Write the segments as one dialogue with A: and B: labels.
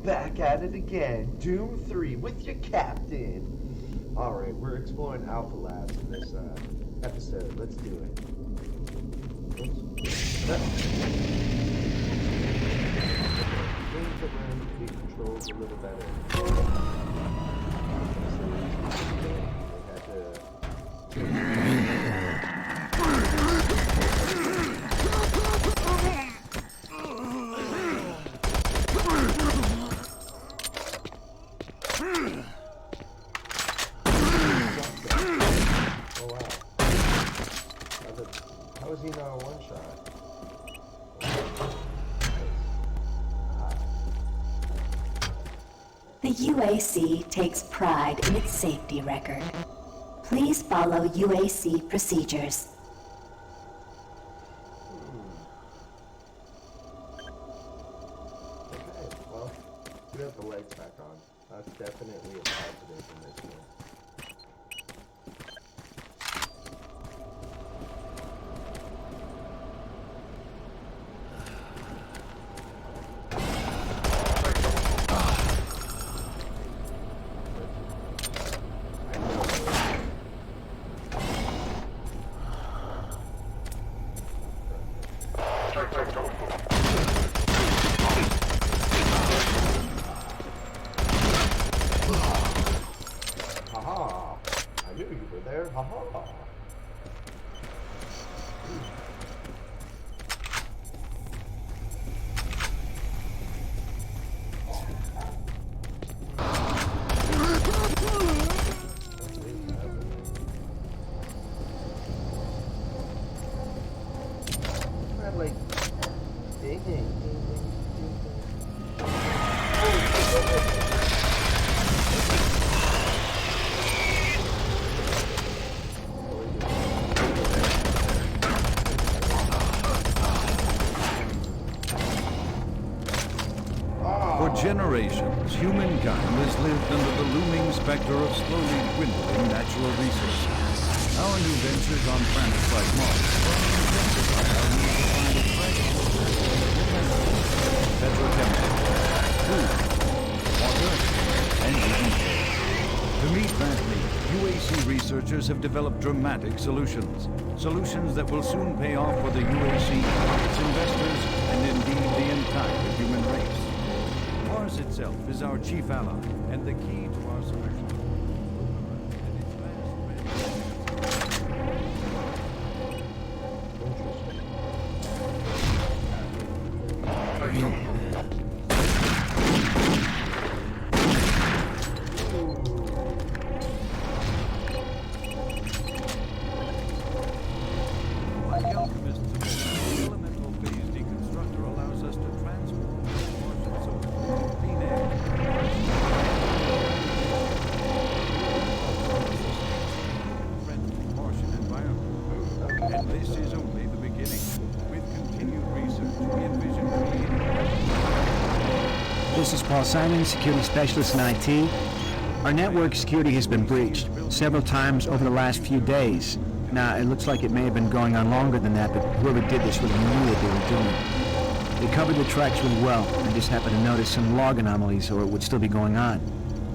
A: back at it again. Doom 3 with your captain. Alright, we're exploring Alpha Labs in this episode. Let's do it. Things that learn to be controlled a little better. They had to... How is he not a one-shot?
B: The UAC takes pride in its safety record. Please follow UAC procedures.
A: Okay, well, we have the legs back on. That's definitely a positive in this one. Haha! I knew you were there. Haha! Like digging.
C: For generations, humankind has lived under the looming specter of slowly dwindling natural resources. Our new ventures on planets like Mars will intensify our need to find fresh petrochemicals, food, water, and even air. To meet that need, UAC researchers have developed dramatic solutions. Solutions that will soon pay off for the UAC, its investors, and indeed the entire human race. Mars itself is our chief ally and the key to our solution.
D: This is Paul Simon, security specialist in IT. Our network security has been breached several times over the last few days. Now, it looks like it may have been going on longer than that, but whoever did this really knew what they were doing. They covered the tracks really well. I just happened to notice some log anomalies, or it would still be going on.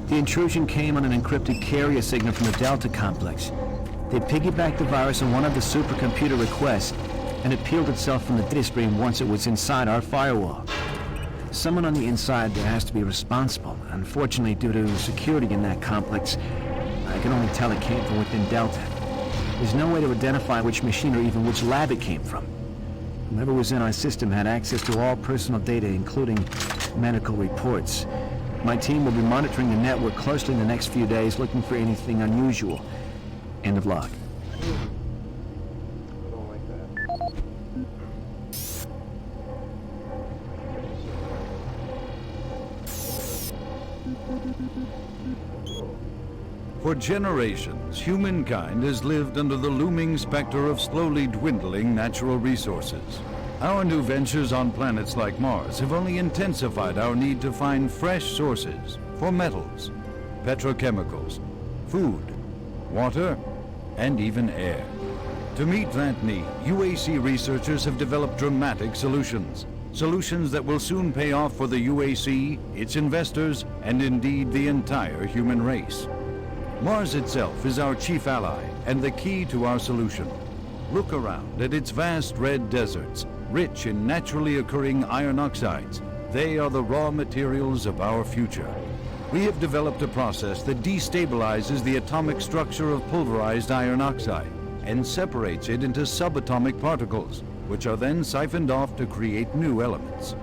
D: The intrusion came on an encrypted carrier signal from the Delta complex. They piggybacked the virus on one of the supercomputer requests, and it peeled itself from the data stream once it was inside our firewall. Someone on the inside there has to be responsible. Unfortunately, due to security in that complex, I can only tell it came from within Delta. There's no way to identify which machine or even which lab it came from. Whoever was in our system had access to all personal data, including medical reports. My team will be monitoring the network closely in the next few days, looking for anything unusual. End of log.
A: I don't like that.
C: For generations, humankind has lived under the looming specter of slowly dwindling natural resources. Our new ventures on planets like Mars have only intensified our need to find fresh sources for metals, petrochemicals, food, water, and even air. To meet that need, UAC researchers have developed dramatic solutions. Solutions that will soon pay off for the UAC, its investors, and indeed the entire human race. Mars itself is our chief ally and the key to our solution. Look around at its vast red deserts, rich in naturally occurring iron oxides. They are the raw materials of our future. We have developed a process that destabilizes the atomic structure of pulverized iron oxide and separates it into subatomic particles, which are then siphoned off to create new elements.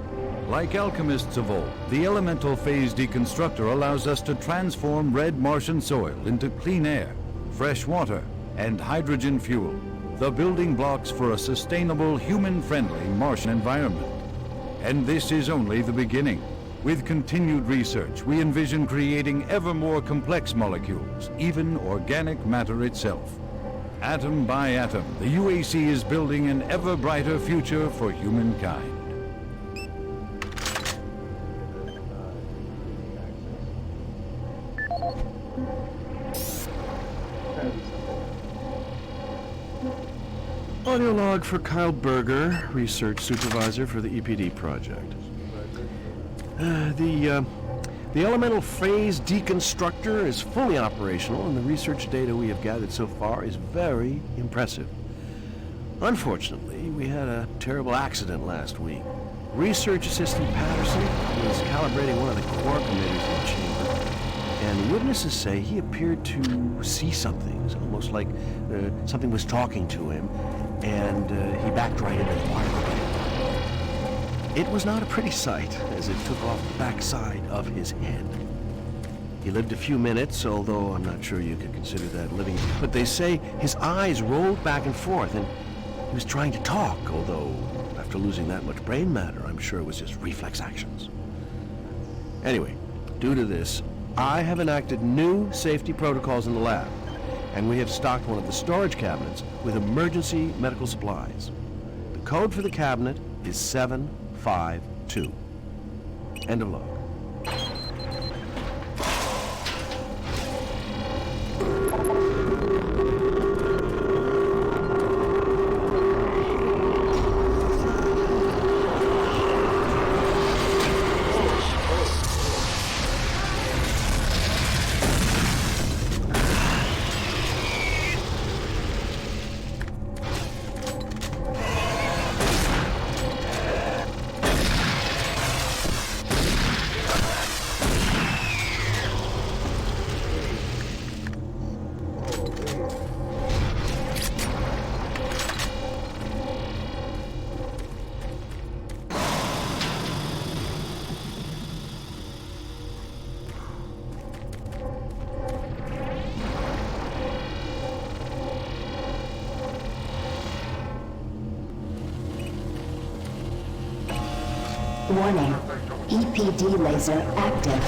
C: Like alchemists of old, the elemental phase deconstructor allows us to transform red Martian soil into clean air, fresh water, and hydrogen fuel, the building blocks for a sustainable, human-friendly Martian environment. And this is only the beginning. With continued research, we envision creating ever more complex molecules, even organic matter itself. Atom by atom, the UAC is building an ever brighter future for humankind.
E: Audio log for Kyle Berger, research supervisor for the EPD project. The elemental phase deconstructor is fully operational, and the research data we have gathered so far is very impressive. Unfortunately, we had a terrible accident last week. Research assistant Patterson was calibrating one of the core emitters in the chamber, and witnesses say he appeared to see something. It's almost like something was talking to him, and he backed right into the wire band. It was not a pretty sight, as it took off the backside of his head. He lived a few minutes, although I'm not sure you could consider that living. But they say his eyes rolled back and forth, and he was trying to talk, although after losing that much brain matter, I'm sure it was just reflex actions. Anyway, due to this, I have enacted new safety protocols in the lab, and we have stocked one of the storage cabinets with emergency medical supplies. The code for the cabinet is 752. End of log.
B: Warning. EPD laser active.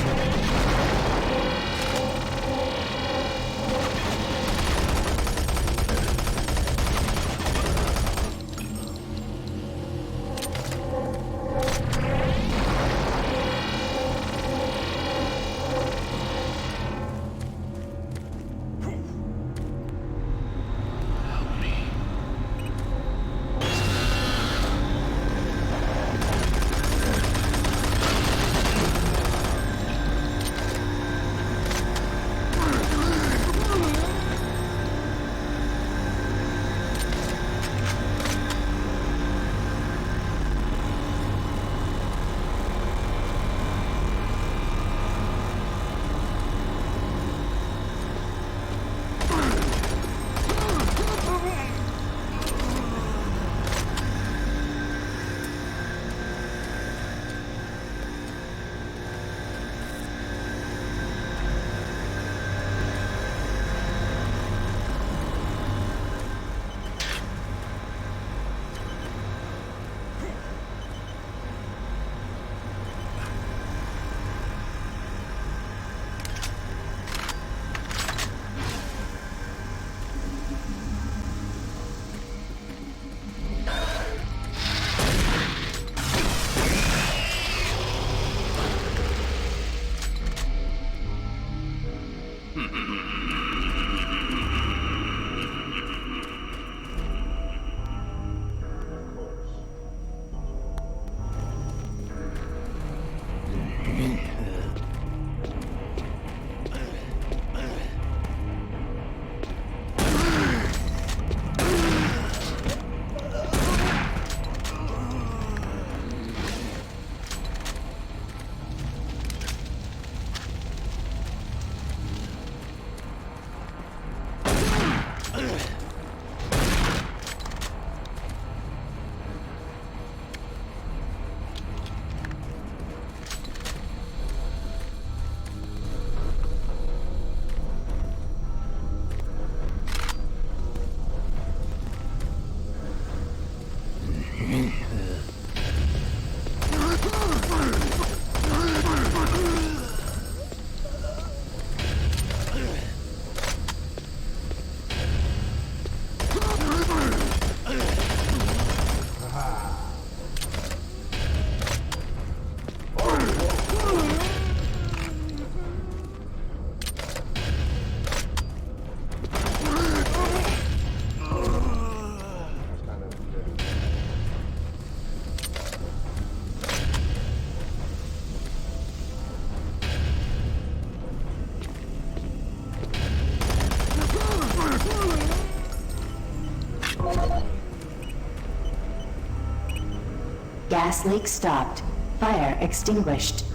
B: Gas leak stopped. Fire extinguished.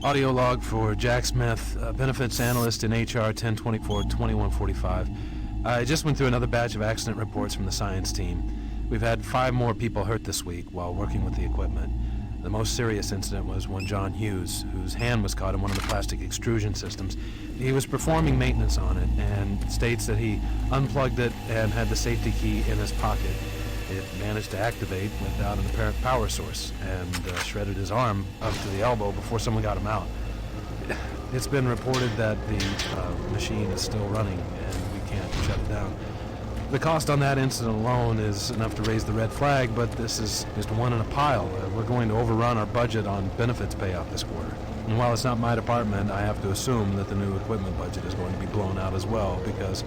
F: Audio log for Jack Smith, benefits analyst in HR 1024-2145. I just went through another batch of accident reports from the science team. We've had 5 more people hurt this week while working with the equipment. The most serious incident was one John Hughes, whose hand was caught in one of the plastic extrusion systems. He was performing maintenance on it and states that he unplugged it and had the safety key in his pocket. It managed to activate without an apparent power source and shredded his arm up to the elbow before someone got him out. It's been reported that the machine is still running and we can't shut it down. The cost on that incident alone is enough to raise the red flag, but this is just one in a pile. We're going to overrun our budget on benefits payout this quarter. And while it's not my department, I have to assume that the new equipment budget is going to be blown out as well because,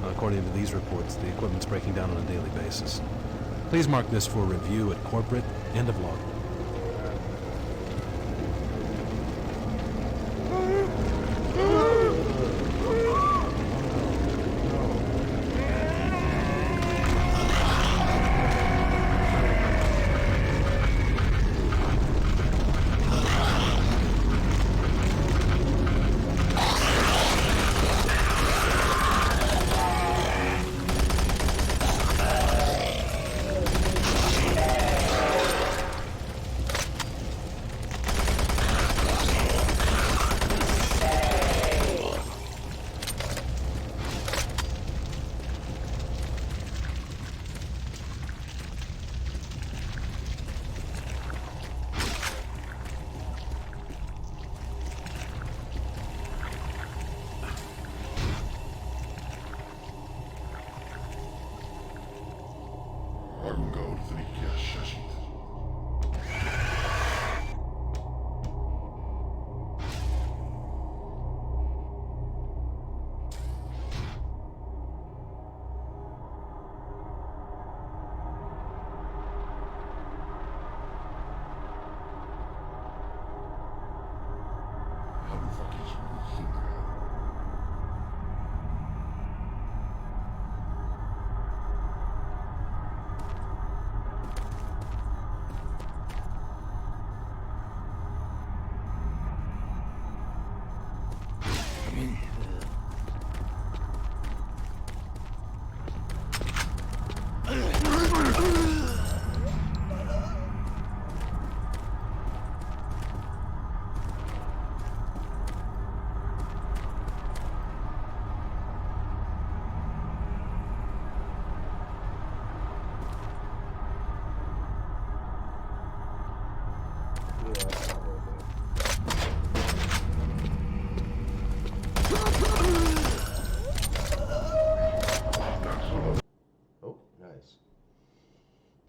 F: according to these reports, the equipment's breaking down on a daily basis. Please mark this for review at corporate. End of log.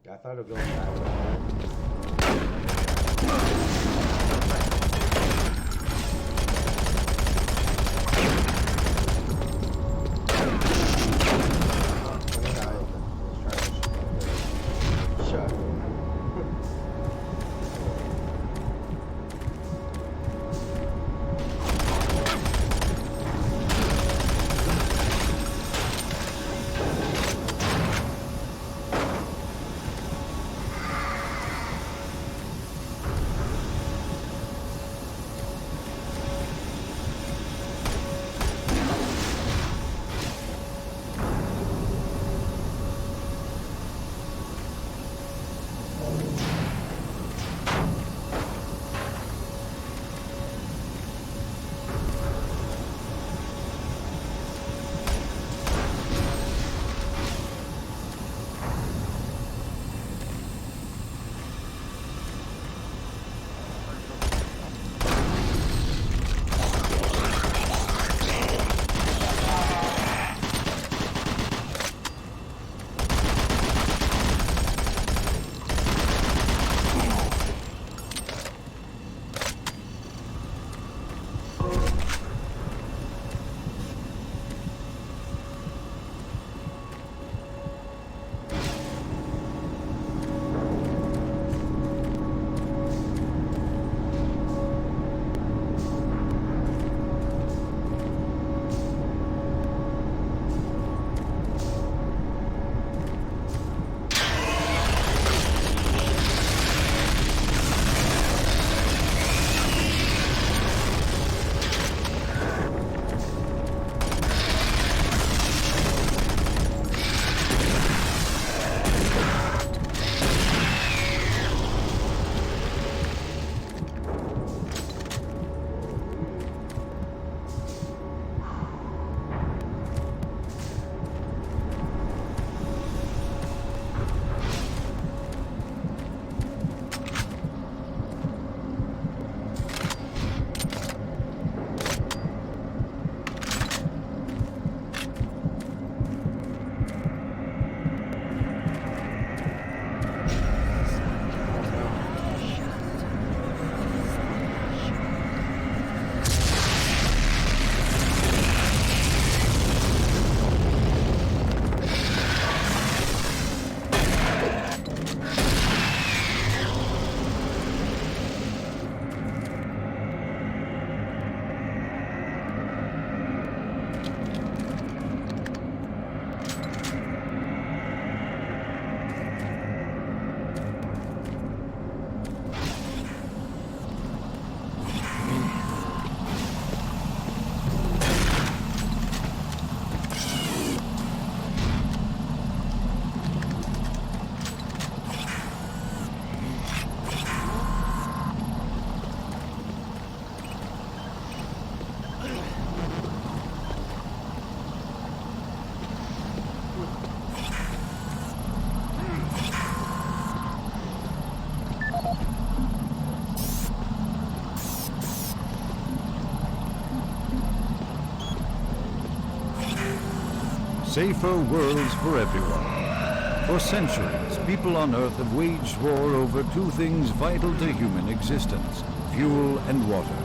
A: I thought it was going back. Shut.
C: safer worlds for everyone. For centuries, people on Earth have waged war over two things vital to human existence: fuel and water.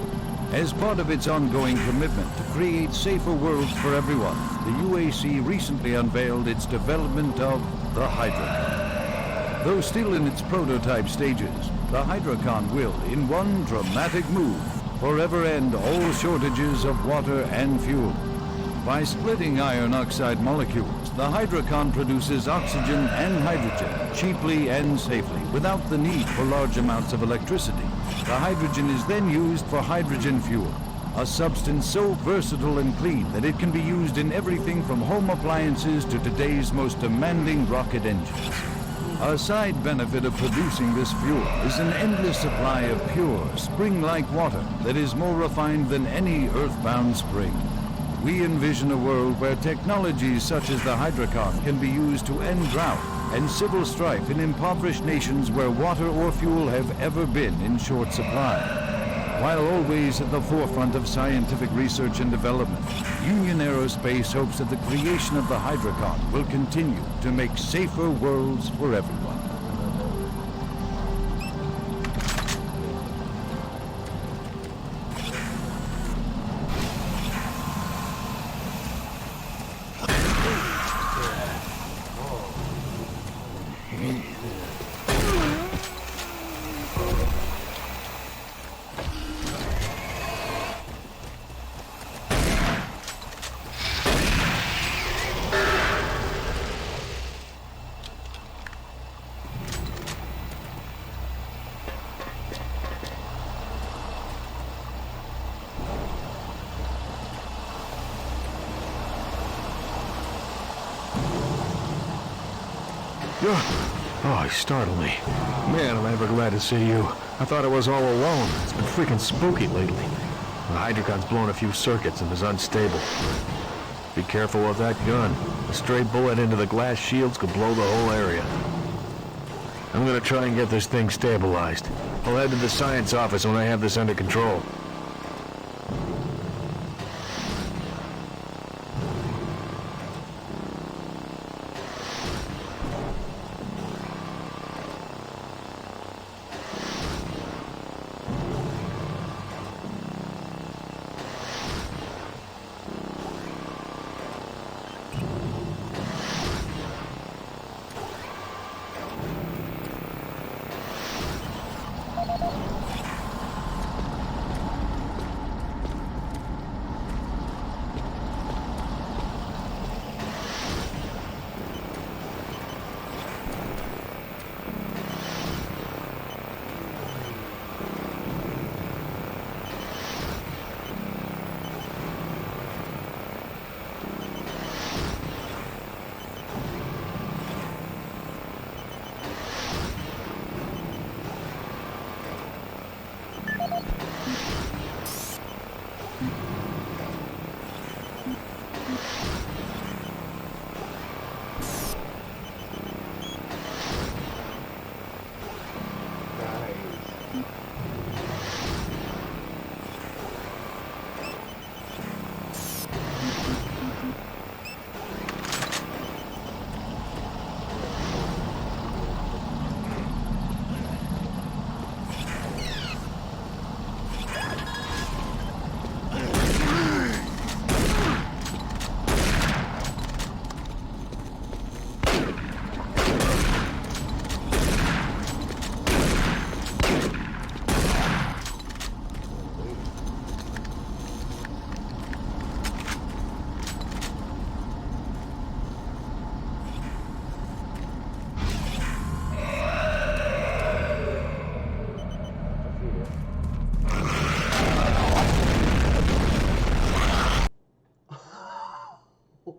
C: As part of its ongoing commitment to create safer worlds for everyone, the UAC recently unveiled its development of the Hydrocon. Though still in its prototype stages, the Hydrocon will, in one dramatic move, forever end all shortages of water and fuel. By splitting iron oxide molecules, the Hydrocon produces oxygen and hydrogen cheaply and safely, without the need for large amounts of electricity. The hydrogen is then used for hydrogen fuel, a substance so versatile and clean that it can be used in everything from home appliances to today's most demanding rocket engines. A side benefit of producing this fuel is an endless supply of pure, spring-like water that is more refined than any earthbound spring. We envision a world where technologies such as the Hydrocon can be used to end drought and civil strife in impoverished nations where water or fuel have ever been in short supply. While always at the forefront of scientific research and development, Union Aerospace hopes that the creation of the Hydrocon will continue to make safer worlds for everyone.
G: Oh, you startled me. Man, am I ever glad to see you. I thought I was all alone. It's been freaking spooky lately. The Hydrocon's blown a few circuits and is unstable. Be careful with that gun. A stray bullet into the glass shields could blow the whole area. I'm gonna try and get this thing stabilized. I'll head to the science office when I have this under control.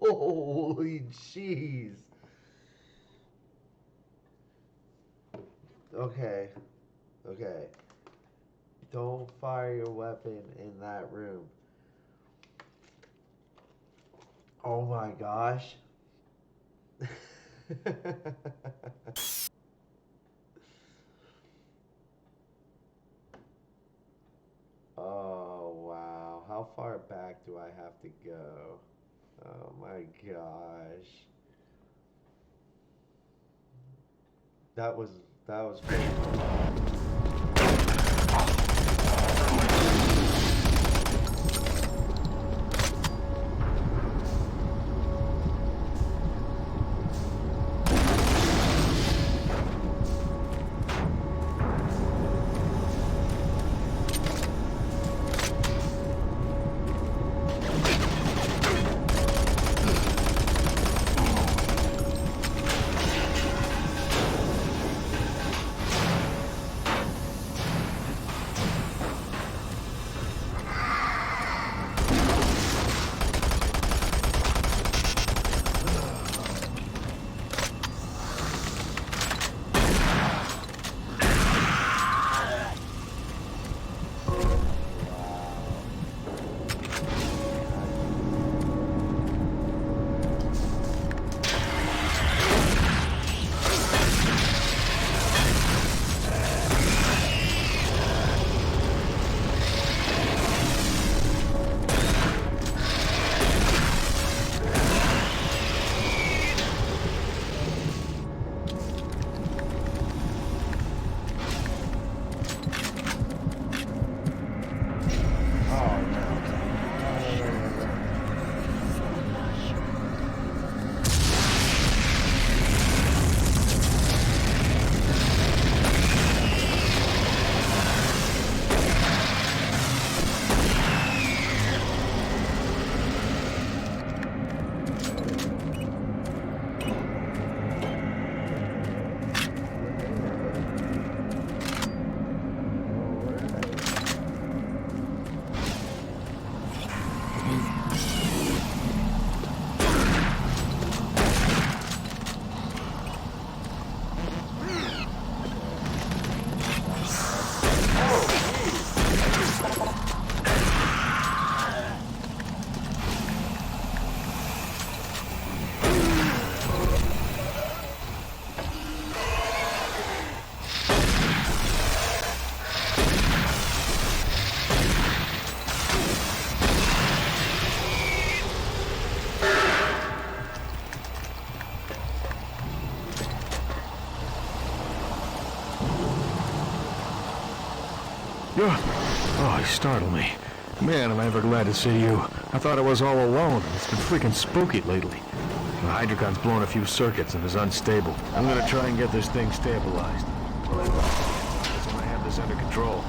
A: Holy jeez. Okay. Okay. Don't fire your weapon in that room. Oh my gosh. Oh wow. How far back do I have to go? Oh my gosh. That was crazy.
G: Oh, you startled me. Man, am I ever glad to see you. I thought I was all alone. It's been freaking spooky lately. The Hydrocon's blown a few circuits and is unstable. I'm gonna try and get this thing stabilized. That's when I have this under control.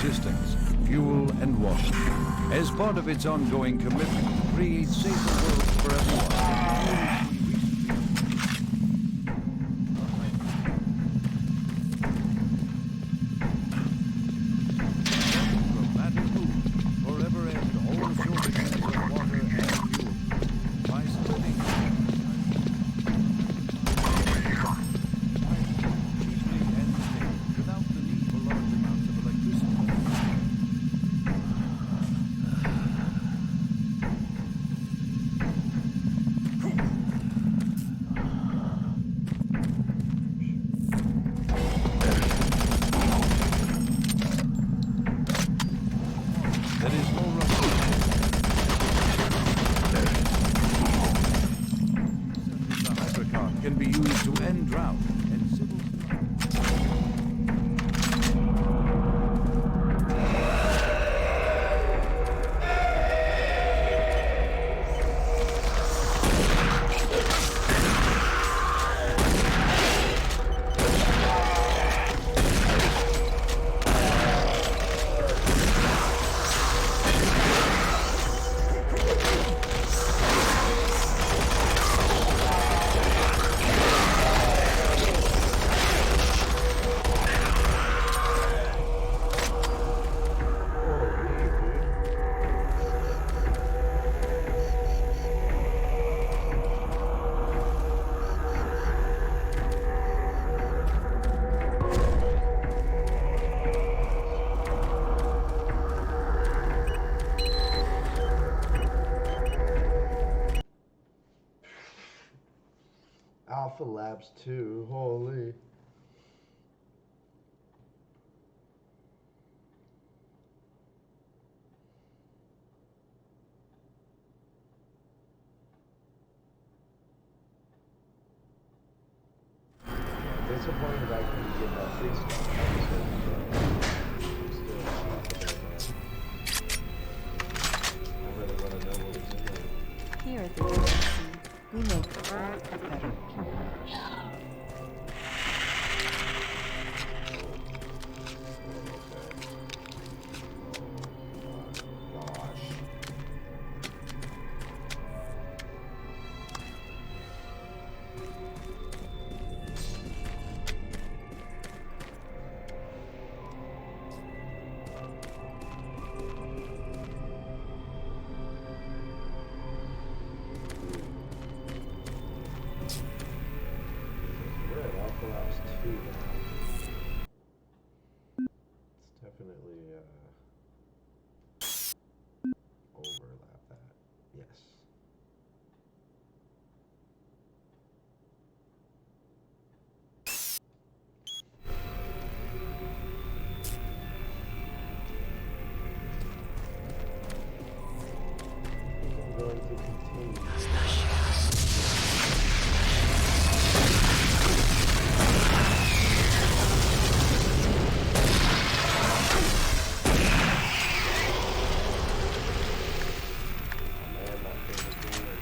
C: existence, fuel and water. As part of its ongoing commitment to create safer worlds for everyone, dramatic move forever end all shortages of water and fuel by splitting without the need for large amounts of electricity. There is no rush. The hydrocon can be used to end drought and civil strife.
A: Alpha Labs 2, holy. Disappointed I couldn't get that free stuff. I really want to know what was in there.
H: Here at the UAC, we make Earth a better place.
A: Gosh. We're at Alpha Labs 2 now. It's definitely overlap that. Yes. I'm going to continue. Man, my favorite game.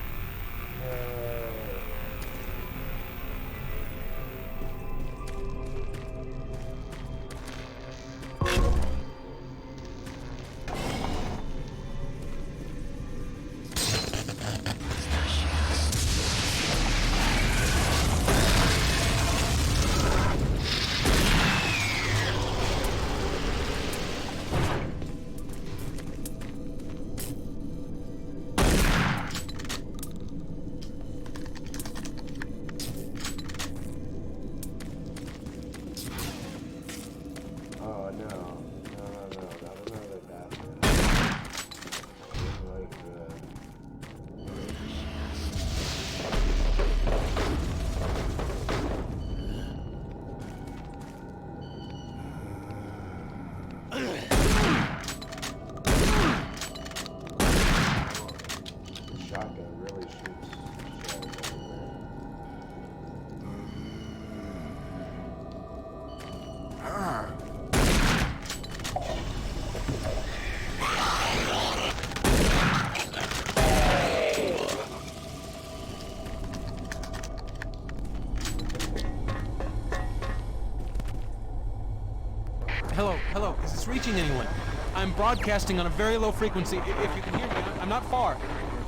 F: reaching anyone. I'm broadcasting on a very low frequency. If you can hear me, I'm not far.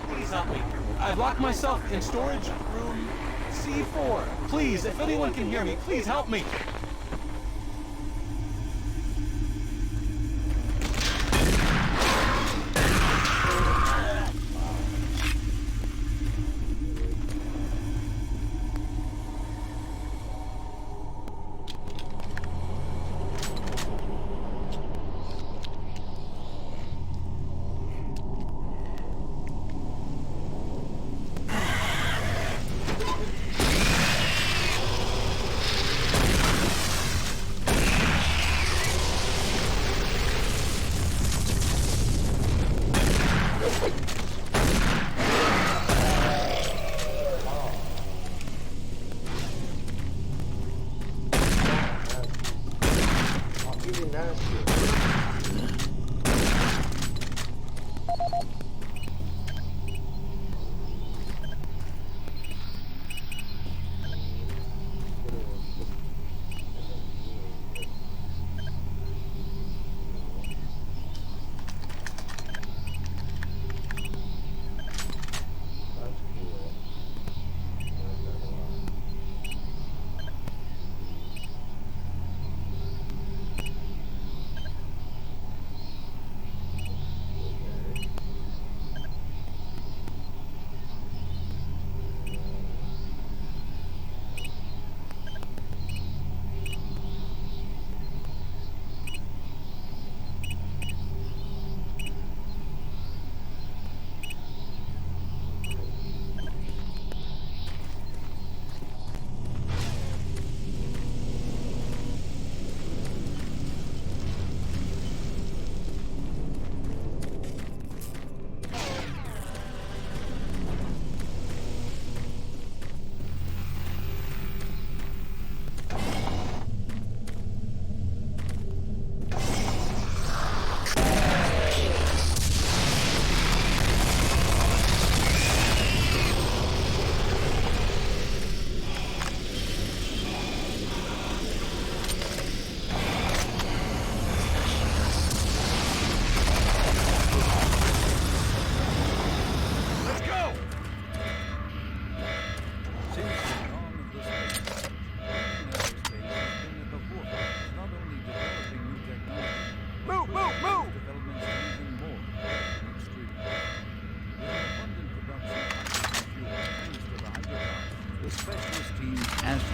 F: Please help me. I've locked myself in storage room C4. Please, if anyone can hear me, please help me.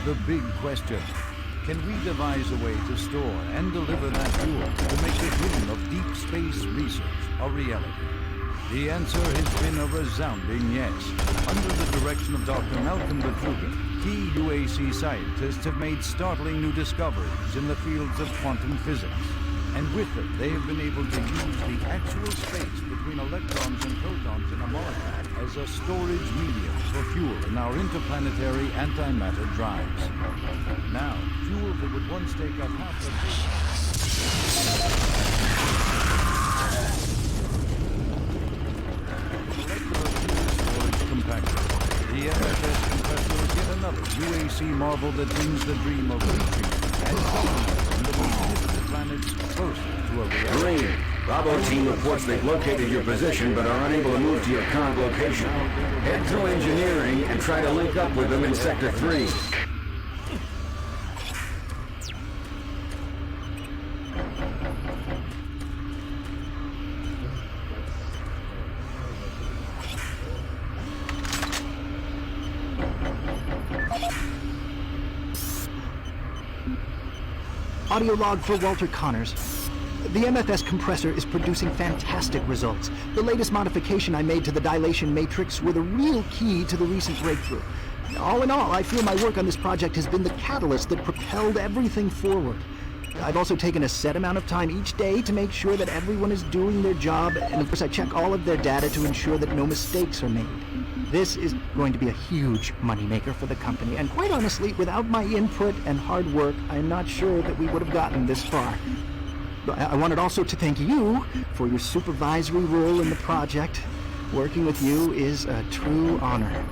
C: The big question. Can we devise a way to store and deliver that fuel to make the dream of deep space research a reality? The answer has been a resounding yes. Under the direction of Dr. Malcolm Betrugen, key UAC scientists have made startling new discoveries in the fields of quantum physics. And with them, they have been able to use the actual space between electrons and protons in a molecule as a storage medium for fuel in our interplanetary antimatter drives. Now, fuel that would once take up half the molecular fuel storage compactor. The MFS compressor is yet another UAC marvel that brings the dream of reaching and colonizing the magnificent planets closer to a reality.
I: Green, Bravo team reports they've located your position but are unable to move to your current location. Head through engineering and try to link up with them in Sector 3.
J: Audio log for Walter Connors. The MFS compressor is producing fantastic results. The latest modification I made to the dilation matrix were the real key to the recent breakthrough. All in all, I feel my work on this project has been the catalyst that propelled everything forward. I've also taken a set amount of time each day to make sure that everyone is doing their job, and of course I check all of their data to ensure that no mistakes are made. This is going to be a huge moneymaker for the company, and quite honestly, without my input and hard work, I'm not sure that we would have gotten this far. I wanted also to thank you for your supervisory role in the project. Working with you is a true honor.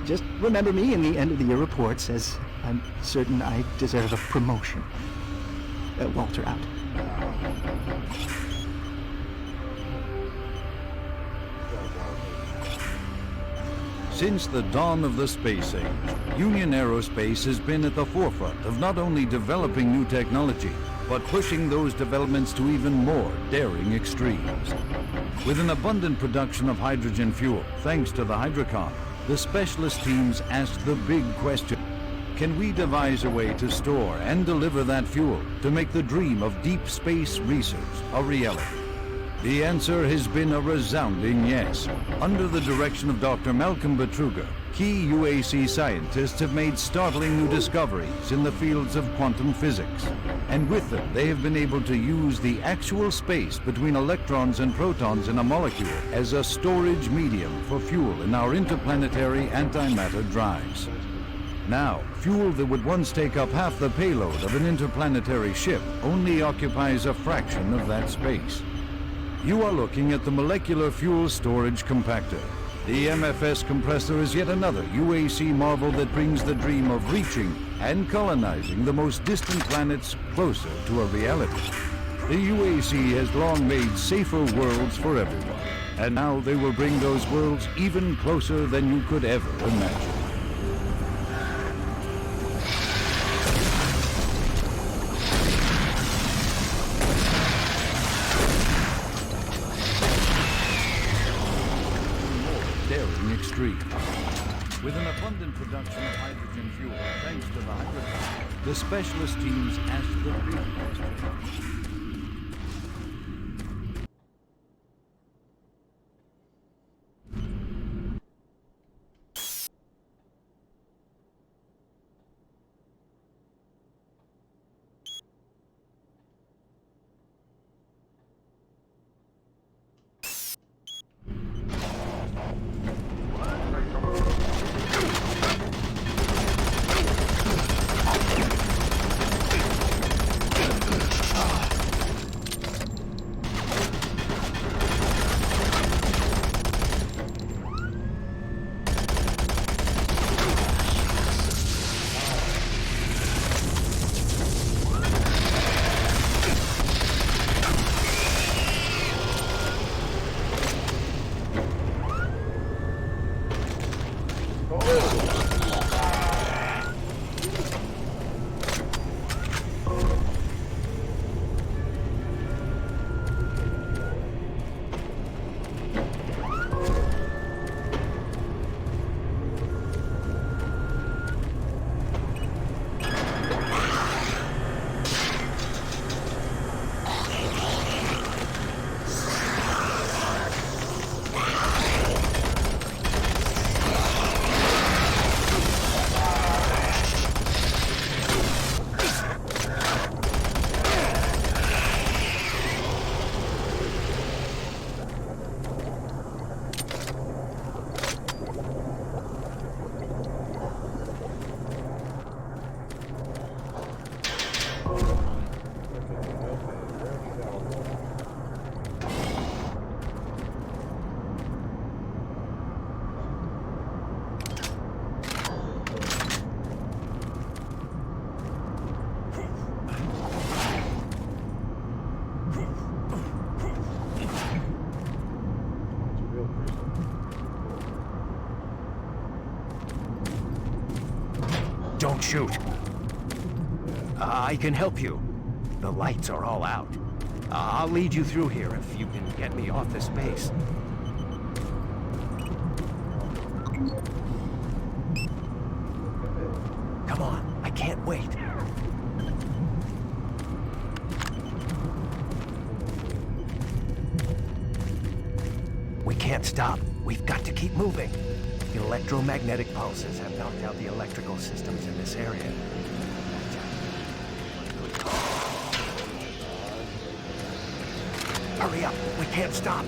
J: Just remember me in the end of the year reports, as I'm certain I deserve a promotion. Walter out.
C: Since the dawn of the space age, Union Aerospace has been at the forefront of not only developing new technology, but pushing those developments to even more daring extremes. With an abundant production of hydrogen fuel, thanks to the Hydrocon, the specialist teams asked the big question: can we devise a way to store and deliver that fuel to make the dream of deep space research a reality? The answer has been a resounding yes. Under the direction of Dr. Malcolm Betruger, key UAC scientists have made startling new discoveries in the fields of quantum physics. And with them, they have been able to use the actual space between electrons and protons in a molecule as a storage medium for fuel in our interplanetary antimatter drives. Now, fuel that would once take up half the payload of an interplanetary ship only occupies a fraction of that space. You are looking at the Molecular Fuel Storage Compactor. The MFS compressor is yet another UAC marvel that brings the dream of reaching and colonizing the most distant planets closer to a reality. The UAC has long made safer worlds for everyone, and now they will bring those worlds even closer than you could ever imagine. Extreme. With an abundant production of hydrogen fuel, thanks to the Hydrocon, the specialist teams asked the big question.
K: Don't shoot. I can help you. The lights are all out. I'll lead you through here if you can get me off this base. Come on, I can't wait. We can't stop. We've got to keep moving. Electromagnetic pulses have knocked out the electrical systems in this area. Hurry up, we can't stop.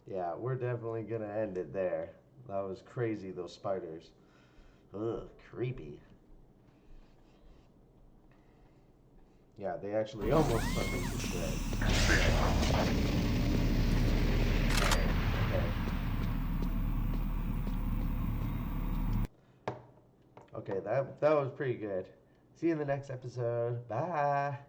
A: Yeah, we're definitely gonna end it there. That was crazy, those spiders. Ugh, creepy. Yeah, they actually almost put me to bed. Okay, that was pretty good. See you in the next episode. Bye.